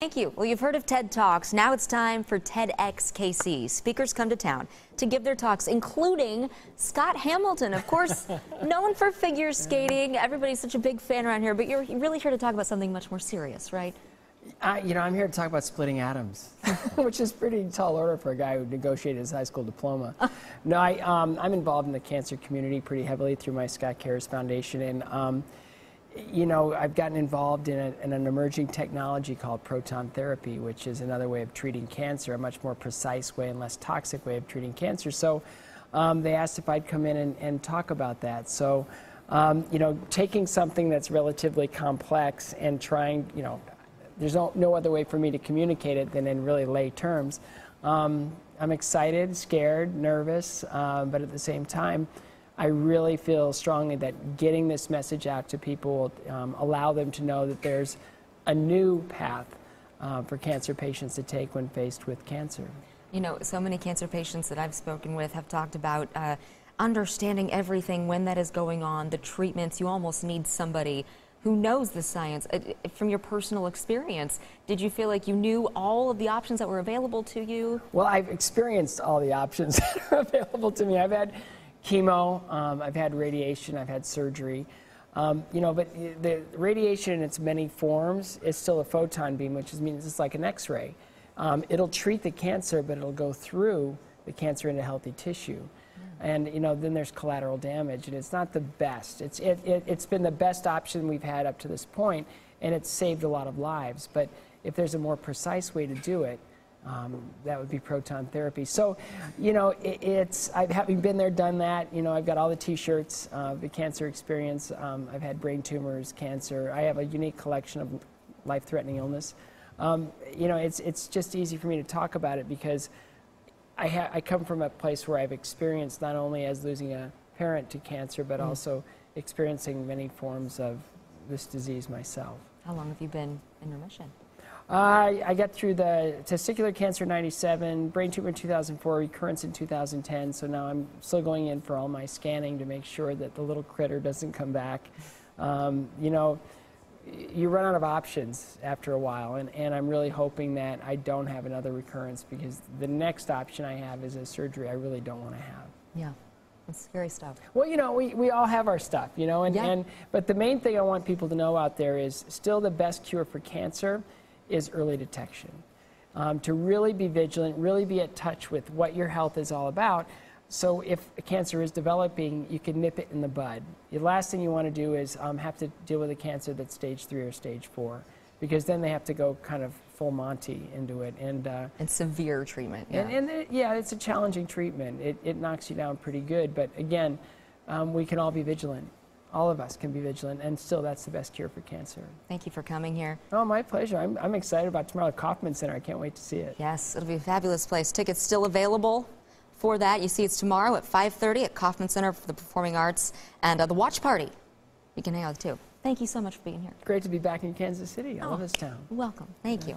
Thank you. Well, you've heard of TED Talks. Now it's time for TEDxKC. Speakers come to town to give their talks, including Scott Hamilton, of course, known for figure skating. Everybody's such a big fan around here, but you're really here to talk about something much more serious, right? I'm here to talk about splitting atoms, which is pretty tall order for a guy who negotiated his high school diploma. No, I'm involved in the cancer community pretty heavily through my Scott Cares Foundation, and I've gotten involved in an emerging technology called proton therapy, which is another way of treating cancer, a much more precise way and less toxic way of treating cancer. So they asked if I'd come in and talk about that. So, taking something that's relatively complex and trying, there's no other way for me to communicate it than in really lay terms. I'm excited, scared, nervous, but at the same time, I really feel strongly that getting this message out to people will allow them to know that there's a new path for cancer patients to take when faced with cancer. You know, so many cancer patients that I've spoken with have talked about understanding everything when that is going on, the treatments. You almost need somebody who knows the science. From your personal experience, did you feel like you knew all of the options that were available to you? Well, I've experienced all the options that are available to me. I've had chemo, I've had radiation, I've had surgery. But the radiation in its many forms is still a photon beam, which means it's like an X-ray. It'll treat the cancer, but it'll go through the cancer into healthy tissue. And then there's collateral damage, and it's not the best. It's been the best option we've had up to this point, and it's saved a lot of lives. But if there's a more precise way to do it, that would be proton therapy. So, having been there, done that. I've got all the T-shirts, the cancer experience. I've had brain tumors, cancer. I have a unique collection of life-threatening illness. It's just easy for me to talk about it because I come from a place where I've experienced not only as losing a parent to cancer, but also experiencing many forms of this disease myself. How long have you been in remission? I got through the testicular cancer in '97, brain tumor in 2004, recurrence in 2010, so now I'm still going in for all my scanning to make sure that the little critter doesn't come back. You run out of options after a while, and I'm really hoping that I don't have another recurrence, because the next option I have is a surgery I really don't want to have. Yeah. It's scary stuff. Well, we all have our stuff, but the main thing I want people to know out there is still the best cure for cancer is early detection. To really be vigilant, really be in touch with what your health is all about, so if a cancer is developing, you can nip it in the bud. The last thing you want to do is have to deal with a cancer that's stage 3 or stage 4, because then they have to go kind of full Monty into it. And severe treatment. Yeah. It's a challenging treatment. It knocks you down pretty good, but again, we can all be vigilant. All of us can be vigilant, and still that's the best cure for cancer. Thank you for coming here. Oh, my pleasure. I'm excited about tomorrow at Kauffman Center. I can't wait to see it. Yes, it'll be a fabulous place. Tickets still available for that. You see it's tomorrow at 5:30 at Kauffman Center for the Performing Arts, and the watch party. You can hang out too. Thank you so much for being here. Great to be back in Kansas City. I love this town. Welcome. Thank you.